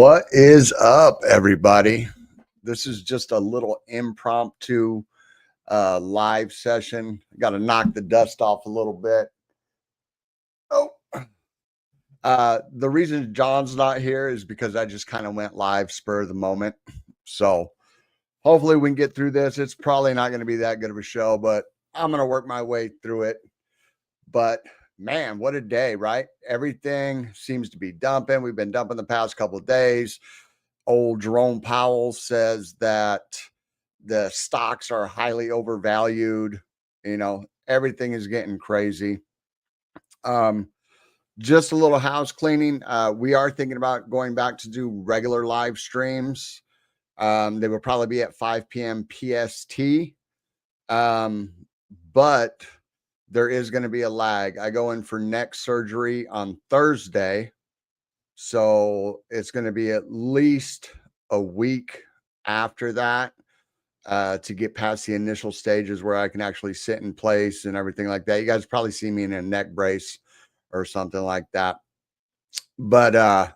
What is up, everybody? This is just a little impromptu live session. Got to knock the dust off a little bit. Oh, the reason John's not here is because I just kind of went live spur of the moment. So hopefully we can get through this. It's probably not going to be that good of a show, but I'm going to work my way through it. But man, what a day, right? Everything seems to be dumping. We've been dumping the past couple of days. Old Jerome Powell says that the stocks are highly overvalued. You know, everything is getting crazy. Just a little house cleaning. We are thinking about going back to do regular live streams. They will probably be at 5 p.m. PST. But there is going to be a lag. I go in for neck surgery on Thursday. So it's going to be at least a week after that to get past the initial stages where I can actually sit in place and everything like that. You guys probably see me in a neck brace or something like that. But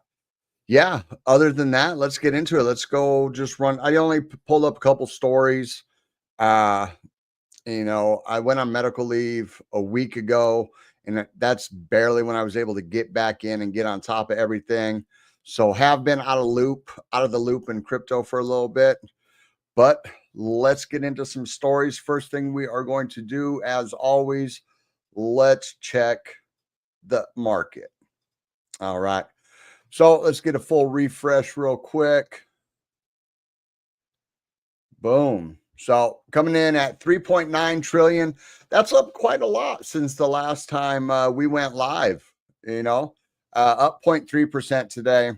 yeah, other than that, let's get into it. Let's go just run. I only pulled up a couple stories. You know, I went on medical leave a week ago, and that's barely when I was able to get back in and get on top of everything. So have been out of the loop in crypto for a little bit, but let's get into some stories. First thing we are going to do, as always, let's check the market. All right. So let's get a full refresh real quick. Boom. So coming in at 3.9 trillion, that's up quite a lot since the last time we went live, you know, up 0.3% today.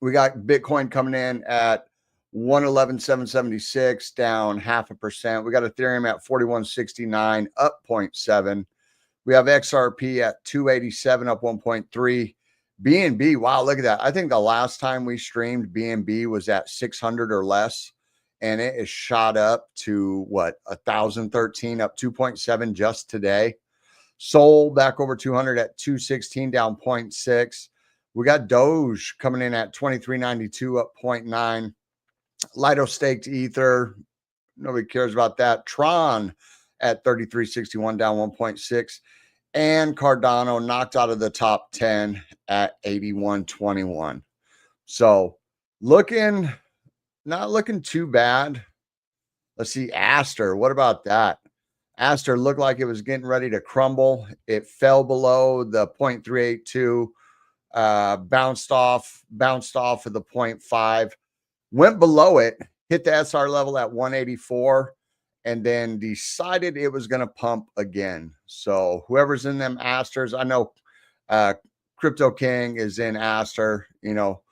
We got Bitcoin coming in at 111,776, down 0.5%. We got Ethereum at 4169, up 0.7. We have XRP at 287, up 1.3. BNB, wow, look at that. I think the last time we streamed, BNB was at 600 or less. And it is shot up to what, 1,013, up 2.7 just today. Sol back over 200 at 216, down 0.6. We got Doge coming in at 23.92, up 0.9. Lido staked Ether, nobody cares about that. Tron at 33.61, down 1.6. And Cardano knocked out of the top 10 at 81.21. So not looking too bad. Let's see, Aster. What about that? Aster looked like it was getting ready to crumble. It fell below the 0.382, bounced off of the 0.5, went below it, hit the SR level at 184, and then decided it was going to pump again. So whoever's in them Asters, I know Crypto King is in Aster, you know,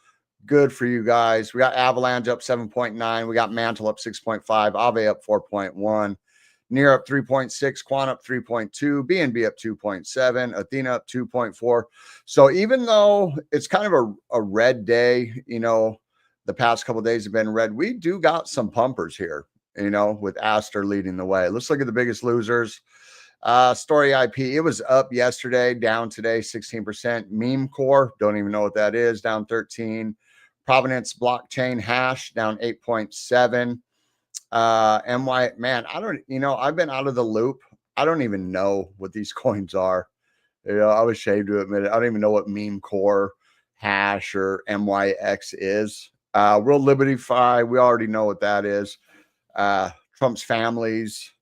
good for you guys. We got Avalanche up 7.9. We got Mantle up 6.5. Aave up 4.1. Near up 3.6. Quant up 3.2. BNB up 2.7. Athena up 2.4. So even though it's kind of a red day, you know, the past couple of days have been red, we do got some pumpers here, you know, with Aster leading the way. Let's look at the biggest losers. Story IP, it was up yesterday, down today 16%. Meme Core, don't even know what that is, down 13. Provenance Blockchain Hash down 8.7. Man, I've been out of the loop. I don't even know what these coins are. You know, I was ashamed to admit it. I don't even know what Meme Core, Hash, or MYX is. World Liberty Fi, we already know what that is. Trump's family's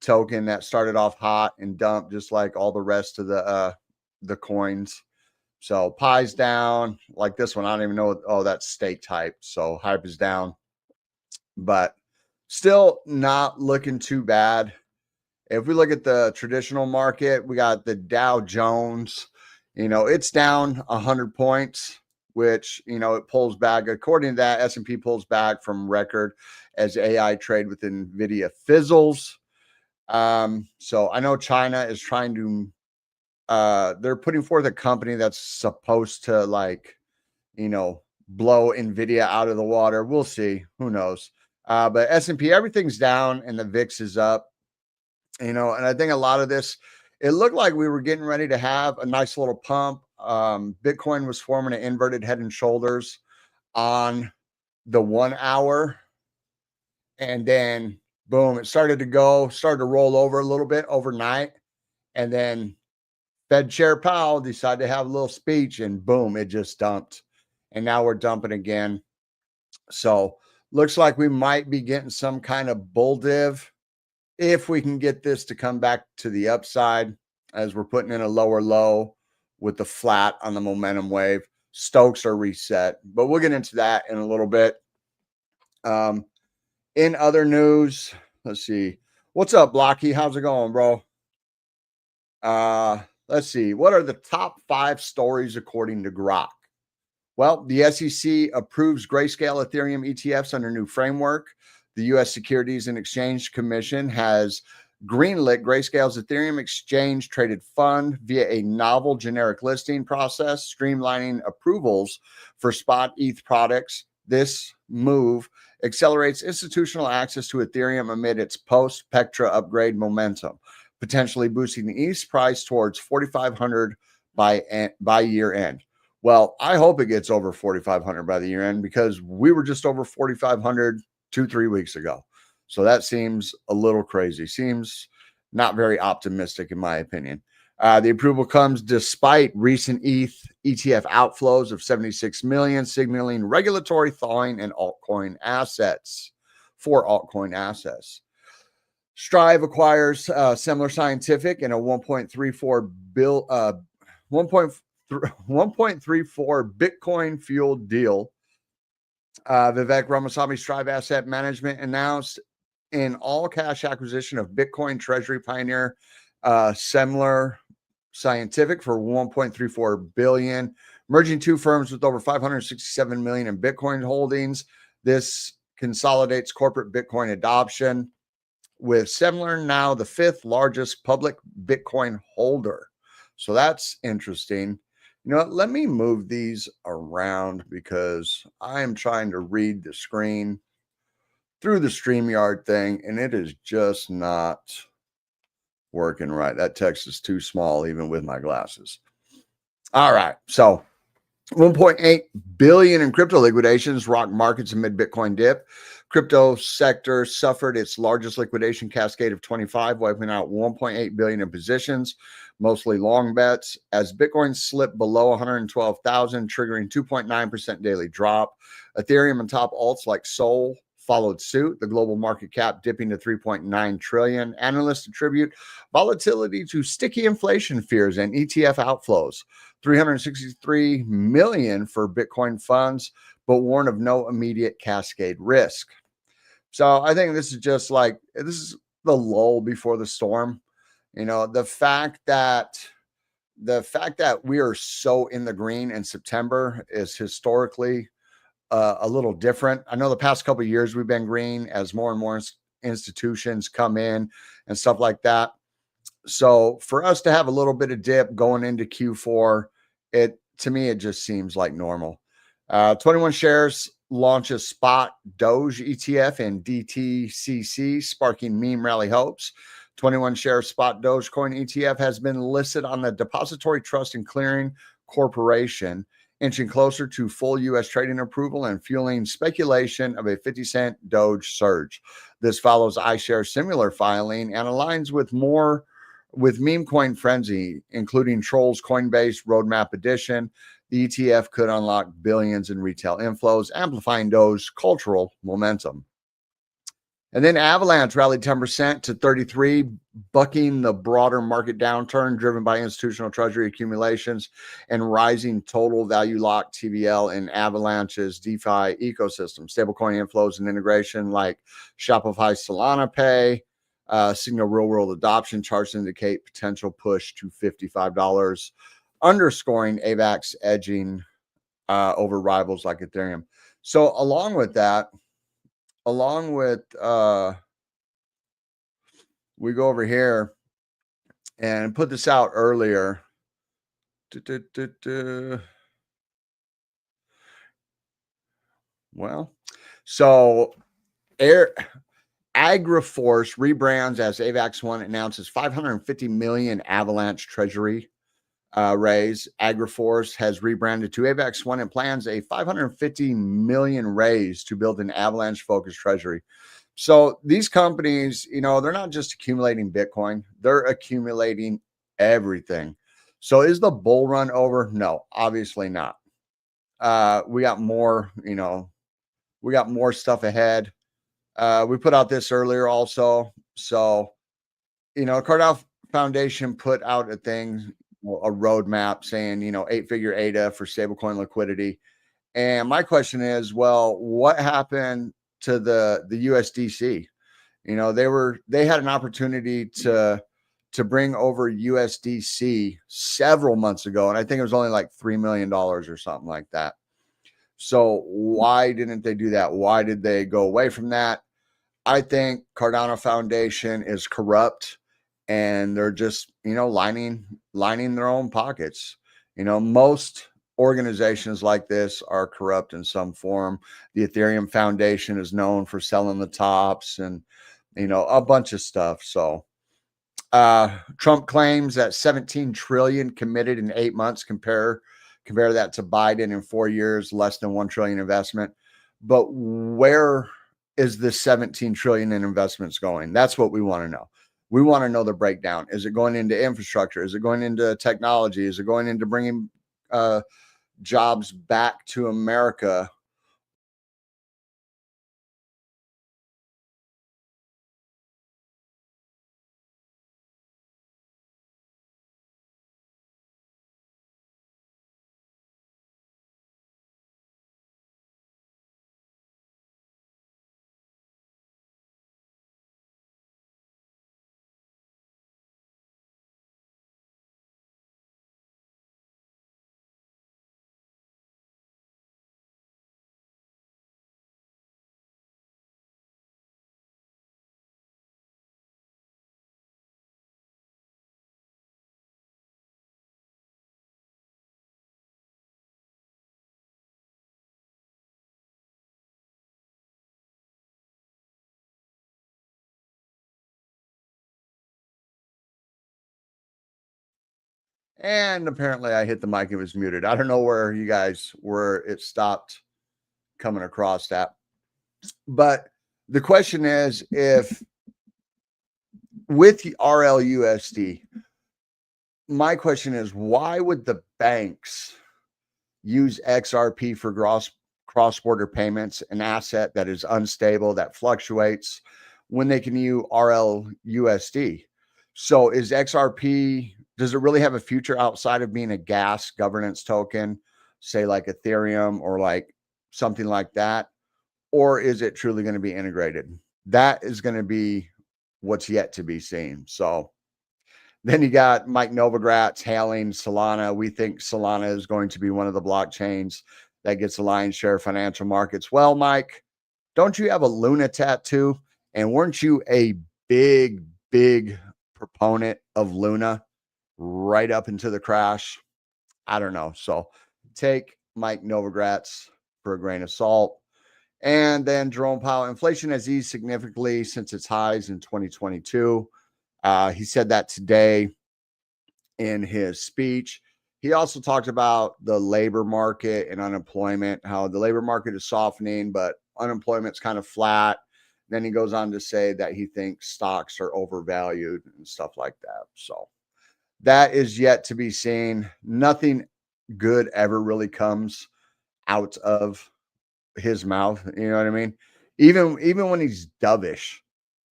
token that started off hot and dumped just like all the rest of the coins. So Pi's down, like this one. I don't even know. Oh, that's staked Hype. So Hype is down, but still not looking too bad. If we look at the traditional market, we got the Dow Jones. You know, it's down 100 points, which, you know, it pulls back. According to that, S&P pulls back from record as AI trade with NVIDIA fizzles. So I know China is trying to, they're putting forth a company that's supposed to, like, you know, blow NVIDIA out of the water. We'll see. Who knows? But S&P, everything's down and the VIX is up, you know, and I think a lot of this, it looked like we were getting ready to have a nice little pump. Bitcoin was forming an inverted head and shoulders. on the 1 hour. And then boom, it started to roll over a little bit overnight. And then Fed Chair Powell decided to have a little speech and boom, it just dumped. And now we're dumping again. So looks like we might be getting some kind of bull div if we can get this to come back to the upside, as we're putting in a lower low with the flat on the momentum wave. Stokes are reset, but we'll get into that in a little bit. In other news, let's see. What's up, Blocky? How's it going, bro? Let's see. What are the top 5 stories according to Grok? Well, the SEC approves grayscale Ethereum ETFs under new framework. The U.S. Securities and Exchange Commission has greenlit Grayscale's Ethereum exchange traded fund via a novel generic listing process, streamlining approvals for spot ETH products. This move accelerates institutional access to Ethereum amid its post-Pectra upgrade momentum, potentially boosting the ETH price towards 4,500 by year end. Well, I hope it gets over 4,500 by the year end, because we were just over 4,500 2-3 weeks ago. So that seems a little crazy. Seems not very optimistic in my opinion. The approval comes despite recent ETH ETF outflows of 76 million, signaling regulatory thawing in altcoin assets for altcoin assets. Strive acquires Semler Scientific in a 1.34 Bitcoin fueled deal. Vivek Ramaswamy Strive Asset Management announced an all-cash acquisition of Bitcoin treasury pioneer Semler Scientific for 1.34 billion, merging two firms with over 567 million in Bitcoin holdings. This consolidates corporate Bitcoin adoption, with Semler now the 5th largest public Bitcoin holder. So that's interesting. You know what? Let me move these around because I am trying to read the screen through the StreamYard thing, and it is just not working right. That text is too small, even with my glasses. All right. So 1.8 billion in crypto liquidations rocked markets amid Bitcoin dip. Crypto sector suffered its largest liquidation cascade of 25, wiping out 1.8 billion in positions, mostly long bets, as Bitcoin slipped below 112,000, triggering 2.9% daily drop. Ethereum and top alts like Sol followed suit, the global market cap dipping to 3.9 trillion. Analysts attribute volatility to sticky inflation fears and ETF outflows. 363 million for Bitcoin funds, but warn of no immediate cascade risk. So I think this is just like, this is the lull before the storm. You know, the fact that we are so in the green in September is historically a little different. I know the past couple of years we've been green as more and more institutions come in and stuff like that. So for us to have a little bit of dip going into Q4, to me, it just seems like normal. 21 Shares launches spot Doge ETF and DTCC, sparking meme rally hopes. 21 Shares spot Dogecoin ETF has been listed on the Depository Trust and Clearing Corporation, inching closer to full U.S. trading approval and fueling speculation of a 50-cent Doge surge. This follows iShares' similar filing and aligns with meme coin frenzy, including Troll's Coinbase Roadmap Edition. The ETF could unlock billions in retail inflows, amplifying Doge's cultural momentum. And then Avalanche rallied 10% to 33, bucking the broader market downturn driven by institutional treasury accumulations and rising total value lock TVL in Avalanche's DeFi ecosystem. Stablecoin inflows and integration like Shopify Solana Pay, signal real-world adoption. Charts indicate potential push to $55, underscoring AVAX edging over rivals like Ethereum. So along with we go over here and put this out earlier. Well, so AgriForce rebrands as AVAX One, announces 550 million Avalanche treasury raise. AgriForce has rebranded to AVAX One and plans a 550 million raise to build an avalanche-focused treasury. So these companies, they're not just accumulating Bitcoin, they're accumulating everything. So is the bull run over? No, obviously not. We got more, we got more stuff ahead. We put out this earlier also. So, Cardano Foundation put out a thing, a roadmap saying, 8-figure ADA for stablecoin liquidity. And my question is, well, what happened to the USDC? They had an opportunity to bring over USDC several months ago, and I think it was only like $3 million or something like that. So why didn't they do that? Why did they go away from that? I think Cardano Foundation is corrupt, and they're just, lining their own pockets. Most organizations like this are corrupt in some form. The Ethereum Foundation is known for selling the tops and, a bunch of stuff. So Trump claims that 17 trillion committed in 8 months. Compare that to Biden in 4 years, less than 1 trillion investment. But where is this 17 trillion in investments going? That's what we want to know. We want to know the breakdown. Is it going into infrastructure? Is it going into technology? Is it going into bringing jobs back to America? And apparently I hit the mic, it was muted. I don't know where you guys were, it stopped coming across that. But the question is, if with the RLUSD, my question is, why would the banks use XRP for cross-border payments, an asset that is unstable, that fluctuates, when they can use RLUSD? So is XRP, does it really have a future outside of being a gas governance token, say like Ethereum or like something like that? Or is it truly going to be integrated? That is going to be what's yet to be seen. So then you got Mike Novogratz hailing Solana. We think Solana is going to be one of the blockchains that gets the lion's share of financial markets. Well, Mike, don't you have a Luna tattoo? And weren't you a big, big proponent of Luna right up into the crash? I don't know. So take Mike Novogratz for a grain of salt. And then Jerome Powell, inflation has eased significantly since its highs in 2022. He said that today in his speech. He also talked about the labor market and unemployment, how the labor market is softening, but unemployment's kind of flat. Then he goes on to say that he thinks stocks are overvalued and stuff like that. So that is yet to be seen. Nothing good ever really comes out of his mouth. You know what I mean? Even when he's dovish,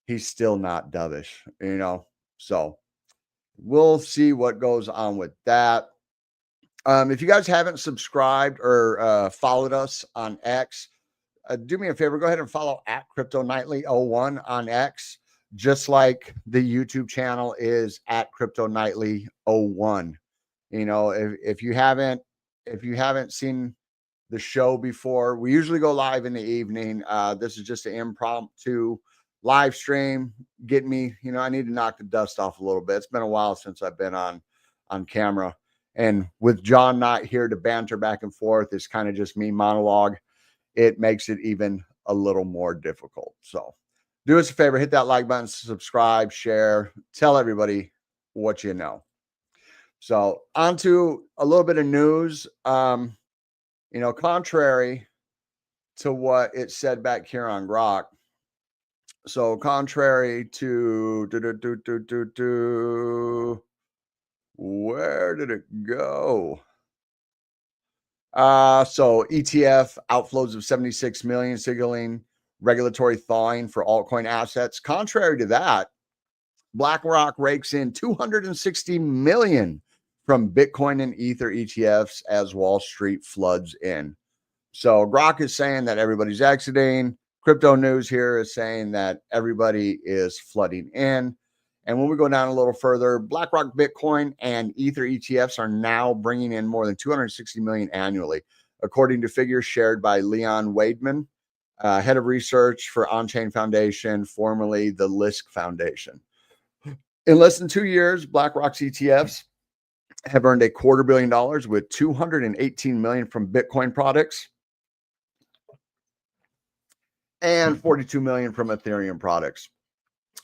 he's still not dovish, So we'll see what goes on with that. If you guys haven't subscribed or followed us on X, do me a favor, go ahead and follow at Crypto Nightly 01 on X, just like the YouTube channel is at Crypto Nightly 01. If you haven't seen the show before, we usually go live in the evening. This is just an impromptu live stream. Get me, I need to knock the dust off a little bit. It's been a while since I've been on camera. And with John not here to banter back and forth, it's kind of just me monologue. It makes it even a little more difficult. So do us a favor, hit that like button, subscribe, share, tell everybody what you know. So on to a little bit of news. Contrary to what it said back here on Grok. So contrary to where did it go? So ETF outflows of 76 million, signaling regulatory thawing for altcoin assets. Contrary to that, BlackRock rakes in 260 million from Bitcoin and Ether ETFs as Wall Street floods in. So Grok is saying that everybody's exiting. Crypto news here is saying that everybody is flooding in. And when we go down a little further, BlackRock Bitcoin and Ether ETFs are now bringing in more than 260 million annually, according to figures shared by Leon Weidman, head of research for On-Chain Foundation, formerly the Lisk Foundation. In less than 2 years, BlackRock's ETFs have earned $250 million with 218 million from Bitcoin products and 42 million from Ethereum products.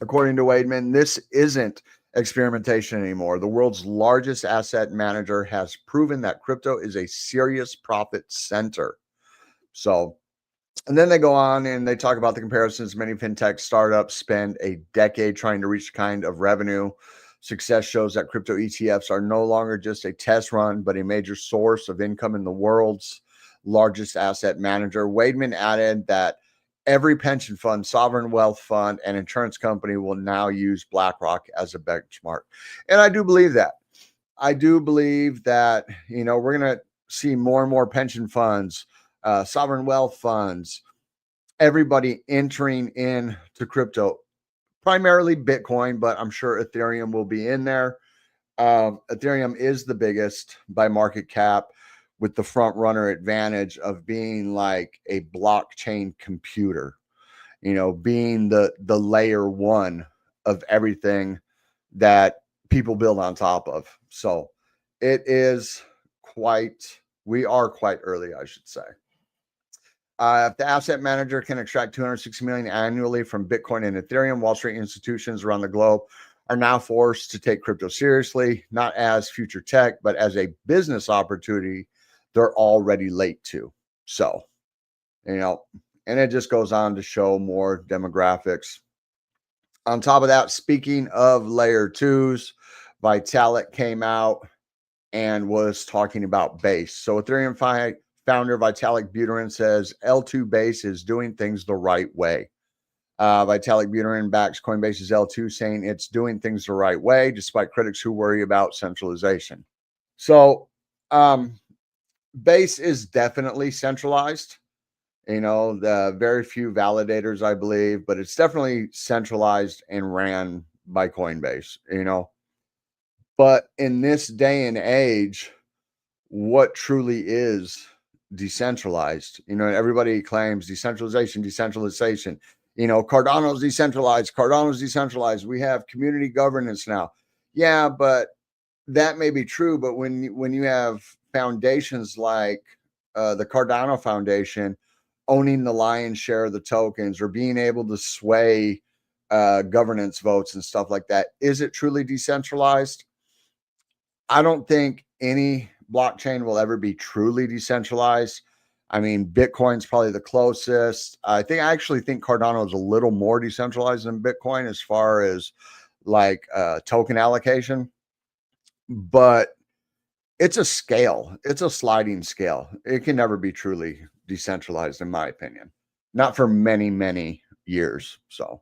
According to Weidman, this isn't experimentation anymore. The world's largest asset manager has proven that crypto is a serious profit center. So, and then they go on and they talk about the comparisons. Many fintech startups spend a decade trying to reach the kind of revenue. Success shows that crypto ETFs are no longer just a test run, but a major source of income in the world's largest asset manager. Weidman added that every pension fund, sovereign wealth fund, and insurance company will now use BlackRock as a benchmark. And I do believe that. I do believe that, we're going to see more and more pension funds, sovereign wealth funds, everybody entering into crypto, primarily Bitcoin, but I'm sure Ethereum will be in there. Ethereum is the biggest by market cap, with the front runner advantage of being like a blockchain computer, being the layer one of everything that people build on top of. So we are quite early, I should say. If the asset manager can extract 260 million annually from Bitcoin and Ethereum, Wall Street institutions around the globe are now forced to take crypto seriously, not as future tech, but as a business opportunity they're already late to. So, and it just goes on to show more demographics. On top of that, speaking of layer twos, Vitalik came out and was talking about Base. So Ethereum founder Vitalik Buterin says L2 Base is doing things the right way. Vitalik Buterin backs Coinbase's L2, saying it's doing things the right way, despite critics who worry about centralization. So, Base is definitely centralized. The very few validators, I believe, but it's definitely centralized and ran by Coinbase, But in this day and age, what truly is decentralized? Everybody claims decentralization. Cardano's decentralized. We have community governance now. Yeah, but that may be true. But when you have foundations like the Cardano Foundation owning the lion's share of the tokens or being able to sway governance votes and stuff like that, is it truly decentralized? I don't think any blockchain will ever be truly decentralized. I mean, Bitcoin's probably the closest. I actually think Cardano is a little more decentralized than Bitcoin as far as like token allocation, but it's a scale. It's a sliding scale. It can never be truly decentralized, in my opinion. Not for many, many years. So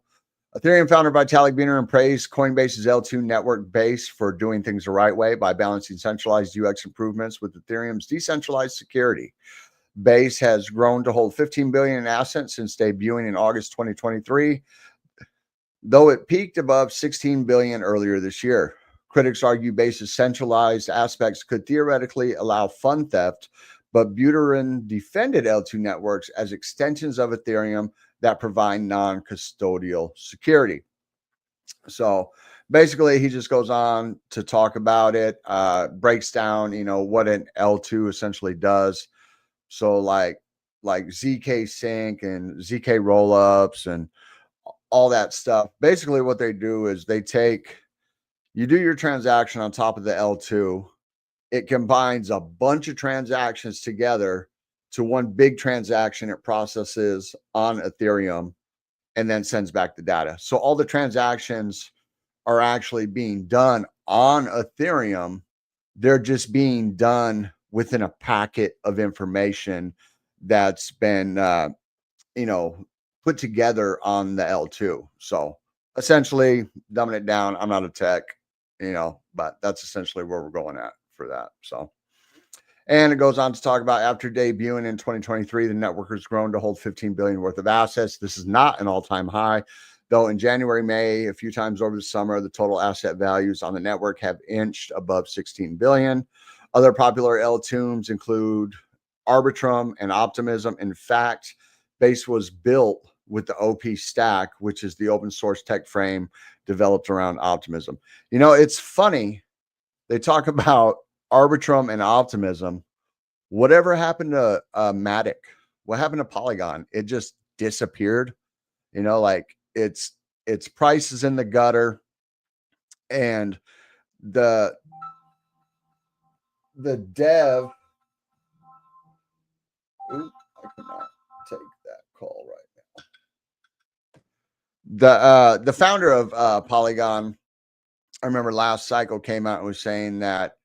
Ethereum founder Vitalik Buterin praised Coinbase's L2 network Base for doing things the right way by balancing centralized UX improvements with Ethereum's decentralized security. Base has grown to hold 15 billion in assets since debuting in August 2023, though it peaked above 16 billion earlier this year. Critics argue Base's centralized aspects could theoretically allow fund theft, but Buterin defended L2 networks as extensions of Ethereum that provide non-custodial security. So basically, he just goes on to talk about it, breaks down, what an L2 essentially does. So like ZK sync and ZK rollups and all that stuff. Basically, what they do is they take You do your transaction on top of the L2. It combines a bunch of transactions together to one big transaction it processes on Ethereum and then sends back the data. So all the transactions are actually being done on Ethereum. They're just being done within a packet of information that's been, put together on the L2. So essentially, dumbing it down. I'm not a tech, but that's essentially where we're going at for that. So, and it goes on to talk about after debuting in 2023, the network has grown to hold 15 billion worth of assets. This is not an all-time high, though in January, May, a few times over the summer, the total asset values on the network have inched above 16 billion. Other popular L2s include Arbitrum and Optimism. In fact, Base was built with the OP stack, which is the open source tech frame developed around Optimism. It's funny. They talk about Arbitrum and Optimism. Whatever happened to Matic? What happened to Polygon? It just disappeared. Like its price is in the gutter, and the dev. Ooh, I cannot take that call right now. The founder of Polygon, I remember last cycle came out and was saying that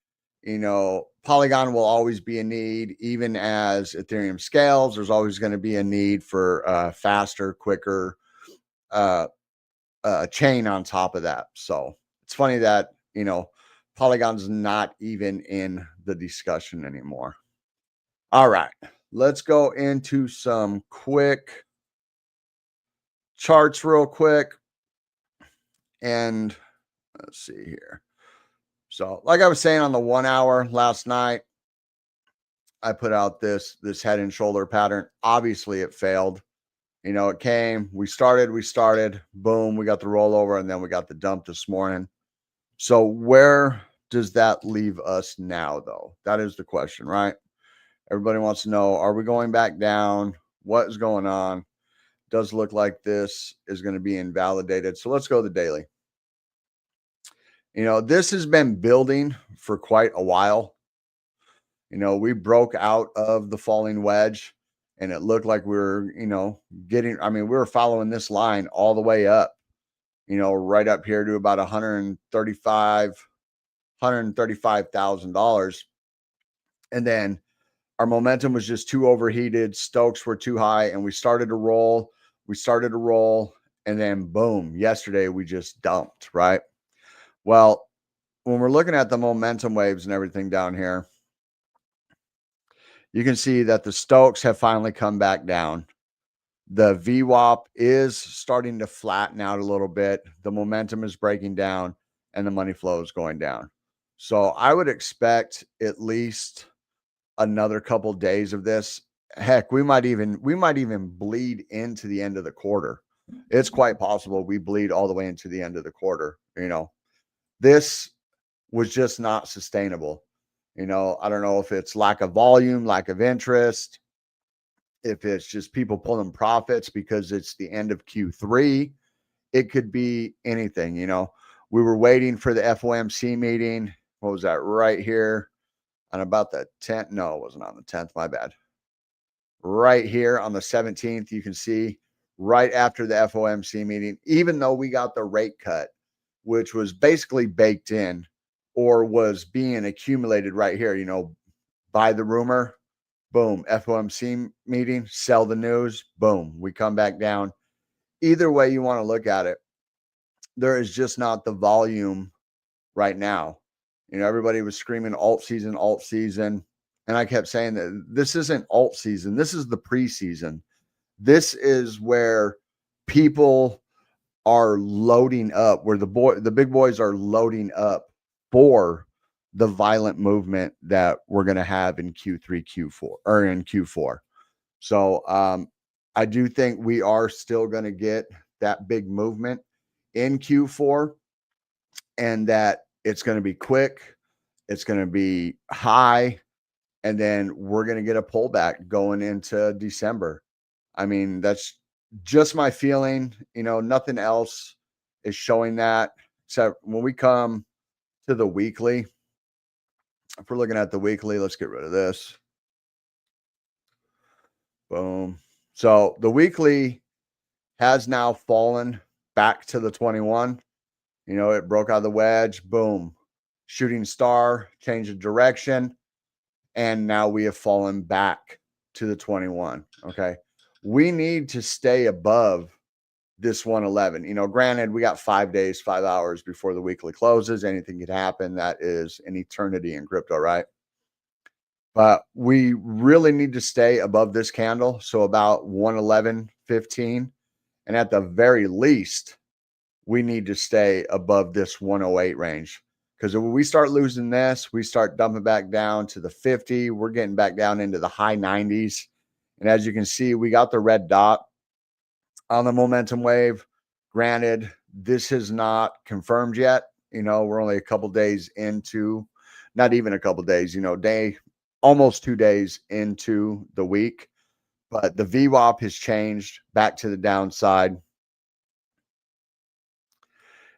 Polygon will always be a need, even as Ethereum scales. There's always going to be a need for faster, quicker chain on top of that. So it's funny that Polygon's not even in the discussion anymore. All right, let's go into some quick charts real quick. And let's see here. So like I was saying on the 1 hour last night, I put out this head and shoulder pattern. Obviously it failed. It came, we started, boom, we got the rollover, and then we got the dump this morning. So where does that leave us now, though? That is the question, right? Everybody wants to know, are we going back down? What is going on? Does look like this is going to be invalidated. So let's go to the daily. This has been building for quite a while. We broke out of the falling wedge, and it looked like we were, we were following this line all the way up, right up here to about $135,000. And then our momentum was just too overheated. Stokes were too high, and we started to roll. And then boom, yesterday we just dumped, right? Well, when we're looking at the momentum waves and everything down here, you can see that the Stokes have finally come back down. The VWAP is starting to flatten out a little bit. The momentum is breaking down, and the money flow is going down. So I would expect at least another couple days of this. Heck, we might even bleed into the end of the quarter. It's quite possible we bleed all the way into the end of the quarter. This was just not sustainable. I don't know if it's lack of volume, lack of interest, if it's just people pulling profits because it's the end of Q3. It could be anything. We were waiting for the FOMC meeting. What was that? Right here on about the 10th. No, it wasn't on the 10th. My bad. Right here on the 17th, you can see right after the FOMC meeting, even though we got the rate cut, which was basically baked in or was being accumulated right here, buy the rumor, boom, FOMC meeting, sell the news, boom, we come back down. Either way you want to look at it, there is just not the volume right now. Everybody was screaming alt season. And I kept saying that this isn't alt season. This is the preseason. This is where people are loading up, where the big boys are loading up for the violent movement that we're going to have in Q3, Q4, or in Q4. So I do think we are still going to get that big movement in Q4, and that it's going to be quick. It's going to be high. And then we're going to get a pullback going into December. I mean, that's just my feeling. Nothing else is showing that. Except when we come to the weekly, if we're looking at the weekly, let's get rid of this. Boom. So the weekly has now fallen back to the 21. You know, it broke out of the wedge. Boom. Shooting star, change of direction. And now we have fallen back to the 21. Okay. We need to stay above this 111. You know, granted, we got 5 days, 5 hours before the weekly closes. Anything could happen. That is an eternity in crypto, right? But we really need to stay above this candle. So about 111.15. And at the very least, we need to stay above this 108 range. Because when we start losing this, we start dumping back down to the 50. We're getting back down into the high 90s. And as you can see, we got the red dot on the momentum wave. Granted, this is not confirmed yet. You know, we're only a couple days into, not even a couple days, you know, almost 2 days into the week. But the VWAP has changed back to the downside.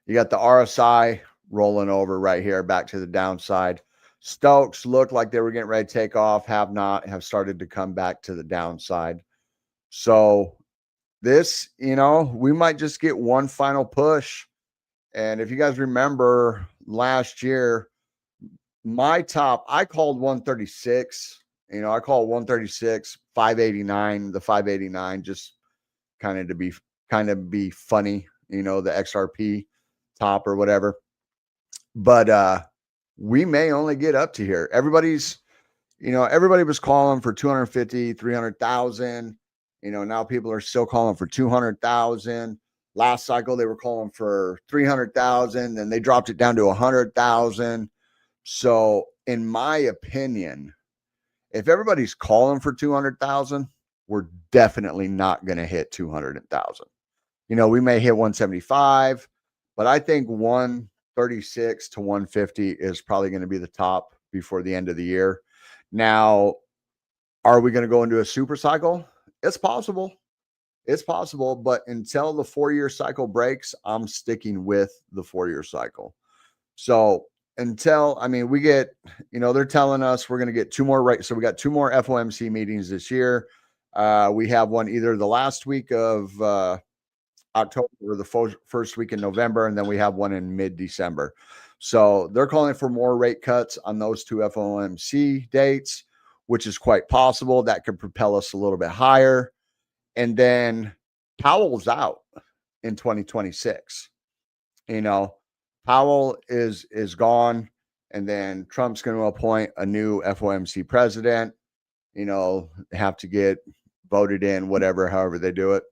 You got the RSI rolling over right here back to the downside. Stokes looked like they were getting ready to take off, have started to come back to the downside. So this, you know, we might just get one final push. And if you guys remember last year, my top, I called 136. You know, I called 136, 589, the 589, just kind of be funny, you know, the XRP top or whatever. But we may only get up to here. Everybody was calling for 250, 300,000. You know, now people are still calling for 200,000. Last cycle, they were calling for 300,000, and they dropped it down to 100,000. So in my opinion, if everybody's calling for 200,000, we're definitely not going to hit 200,000. You know, we may hit 175, but I think 136 to 150 is probably going to be the top before the end of the year. Now, are we going to go into a super cycle? It's possible. It's possible, but until the 4-year cycle breaks, I'm sticking with the 4-year cycle. So until, I mean, we get, you know, they're telling us we're going to get 2 more, right? So we got 2 more FOMC meetings this year. We have one either the last week of October or the first week in November, and then we have one in mid-December. So they're calling for more rate cuts on those 2 FOMC dates, which is quite possible. That could propel us a little bit higher. And then Powell's out in 2026. You know, Powell is gone, and then Trump's going to appoint a new FOMC president. You know, have to get voted in, however they do it.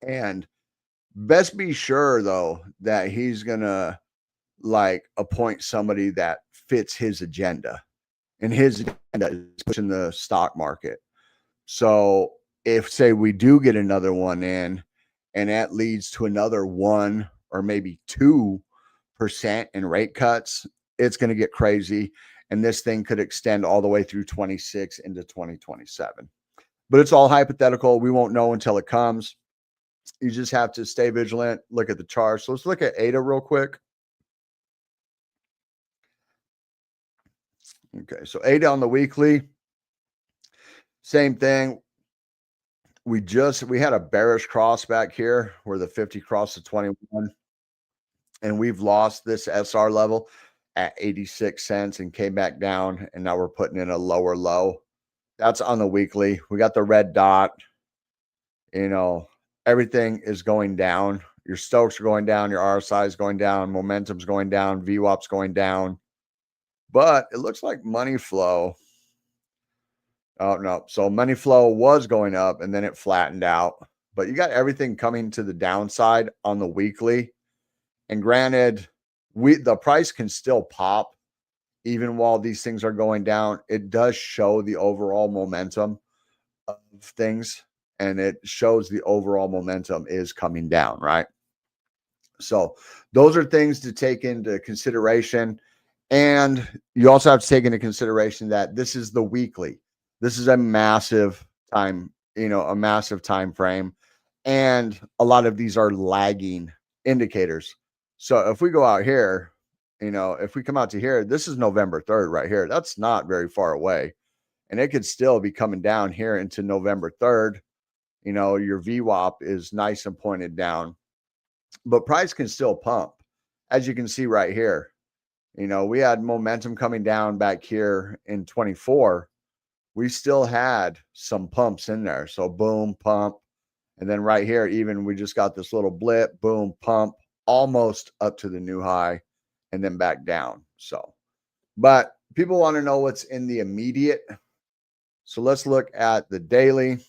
And best be sure, though, that he's going to appoint somebody that fits his agenda. And his agenda is pushing the stock market. So if, say, we do get another one in, and that leads to another 1 or maybe 2% in rate cuts, it's going to get crazy. And this thing could extend all the way through 26 into 2027. But it's all hypothetical. We won't know until it comes. You just have to stay vigilant, look at the charts. So let's look at ADA real quick. Okay, so ADA on the weekly, same thing. We had a bearish cross back here where the 50 crossed the 21, and we've lost this SR level at 86 cents and came back down, and now we're putting in a lower low. That's on the weekly. We got the red dot. You know, everything is going down. Your Stokes are going down, your RSI is going down, momentum's going down, VWAP's going down. But it looks like money flow. Oh, no. So money flow was going up, and then it flattened out. But you got everything coming to the downside on the weekly. And granted, the price can still pop even while these things are going down. It does show the overall momentum of things, and it shows the overall momentum is coming down, right? So those are things to take into consideration. And you also have to take into consideration that this is the weekly. This is a massive time, a massive time frame. And a lot of these are lagging indicators. So if we go out here you know, if we come out to here, this is November 3rd right here. That's not very far away. And it could still be coming down here into November 3rd. You know, your VWAP is nice and pointed down, but price can still pump. As you can see right here, you know, we had momentum coming down back here in 24. We still had some pumps in there. So boom, pump. And then right here, even we just got this little blip, boom, pump, almost up to the new high and then back down. So, but people want to know what's in the immediate. So let's look at the daily.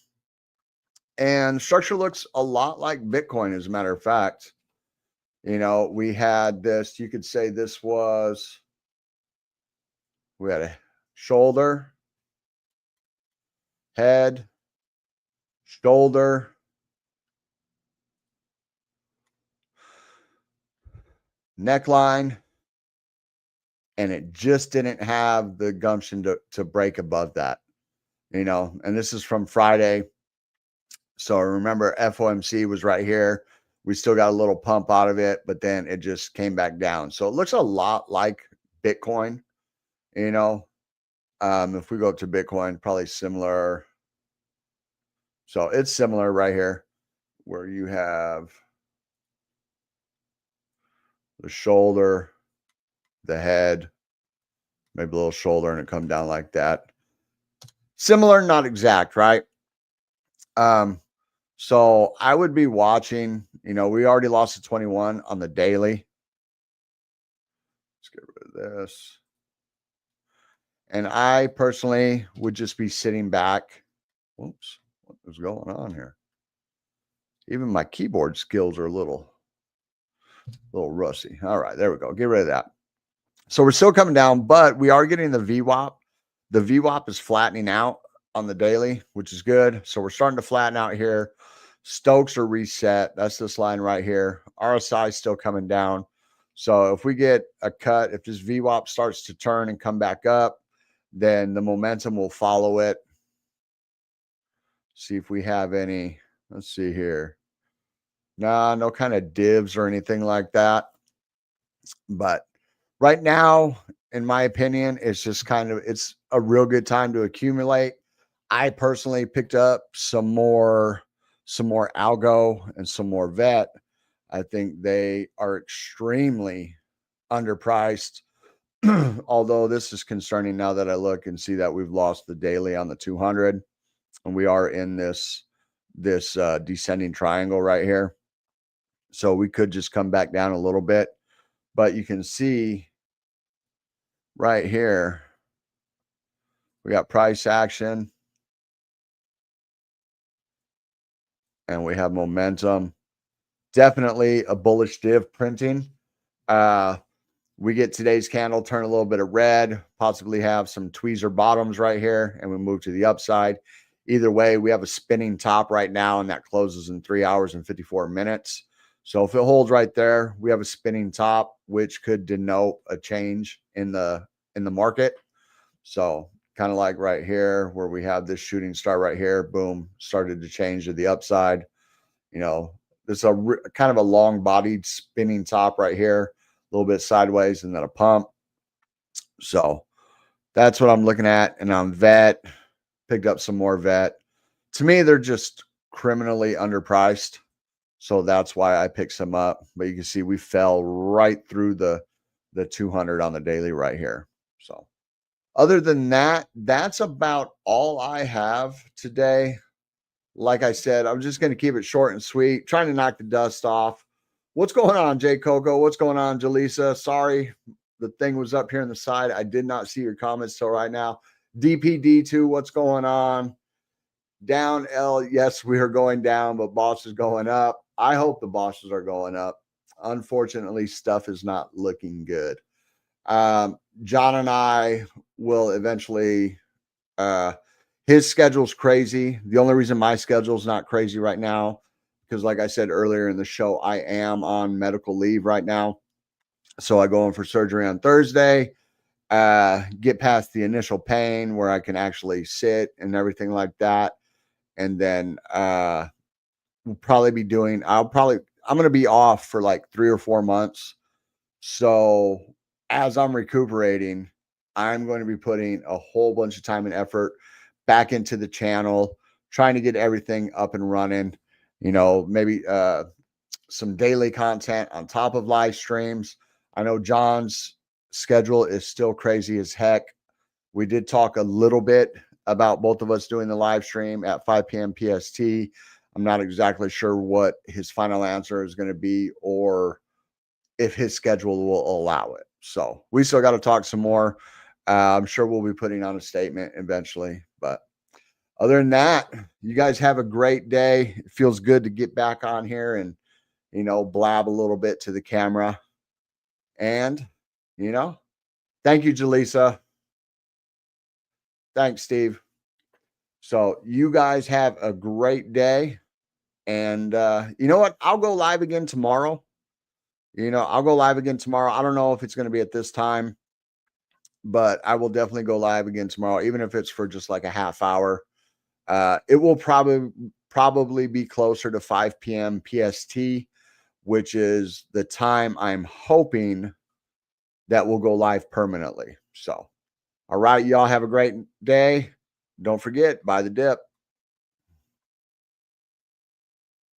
And structure looks a lot like Bitcoin, as a matter of fact. You know, we had this, you could say this was, we had a shoulder, head, shoulder, neckline, and it just didn't have the gumption to break above that, you know, and this is from Friday. So remember, FOMC was right here. We still got a little pump out of it, but then it just came back down. So it looks a lot like Bitcoin, you know. If we go up to Bitcoin, probably similar. So it's similar right here where you have the shoulder, the head, maybe a little shoulder, and it come down like that. Similar, not exact, right? So I would be watching, you know, we already lost to 21 on the daily. Let's get rid of this. And I personally would just be sitting back. Whoops, what is going on here? Even my keyboard skills are a little rusty. All right, there we go. Get rid of that. So we're still coming down, but we are getting the VWAP. The VWAP is flattening out on the daily, which is good. So we're starting to flatten out here. Stokes are reset. That's this line right here. RSI is still coming down. So if we get a cut, if this VWAP starts to turn and come back up, then the momentum will follow it. See if we have any. Let's see here. Nah, no kind of divs or anything like that. But right now, in my opinion, it's just it's a real good time to accumulate. I personally picked up some more algo and some more vet. I think they are extremely underpriced. Although this is concerning now that I look and see that we've lost the daily on the 200 and we are in this descending triangle right here. So we could just come back down a little bit, but you can see right here, we got price action and we have momentum. Definitely a bullish div printing. We get today's candle turn a little bit of red, possibly have some tweezer bottoms right here, and we move to the upside. Either way, we have a spinning top right now, and that closes in 3 hours and 54 minutes. So if it holds right there, we have a spinning top, which could denote a change in the market. So kind of like right here where we have this shooting star right here, boom, started to change to the upside. You know, there's a kind of a long bodied spinning top right here, a little bit sideways, and then a pump. So that's what I'm looking at. And on vet, picked up some more vet. To me, they're just criminally underpriced. So that's why I picked some up. But you can see we fell right through the 200 on the daily right here. So other than that, that's about all I have today. Like I said, I'm just going to keep it short and sweet, trying to knock the dust off. What's going on, Jay Coco? What's going on, Jaleesa? Sorry, the thing was up here on the side. I did not see your comments till right now. DPD2, what's going on? Down L, yes, we are going down, but boss is going up. I hope the bosses are going up. Unfortunately, stuff is not looking good. John and I will eventually, his schedule's crazy. The only reason my schedule's not crazy right now, because like I said earlier in the show, I am on medical leave right now. So I go in for surgery on Thursday, get past the initial pain where I can actually sit and everything like that. And then we'll probably be doing, I'm going to be off for like 3 or 4 months. So as I'm recuperating, I'm going to be putting a whole bunch of time and effort back into the channel, trying to get everything up and running. Maybe some daily content on top of live streams. I know John's schedule is still crazy as heck. We did talk a little bit about both of us doing the live stream at 5 p.m. PST. I'm not exactly sure what his final answer is going to be or if his schedule will allow it. So we still got to talk some more. I'm sure we'll be putting on a statement eventually. But other than that, you guys have a great day. It feels good to get back on here and, blab a little bit to the camera. And, thank you, Jaleesa. Thanks, Steve. So you guys have a great day. And you know what? I'll go live again tomorrow. I'll go live again tomorrow. I don't know if it's going to be at this time, but I will definitely go live again tomorrow, even if it's for just like a half hour. It will probably be closer to 5 p.m. PST, which is the time I'm hoping that will go live permanently. So, all right, y'all have a great day. Don't forget, buy the dip.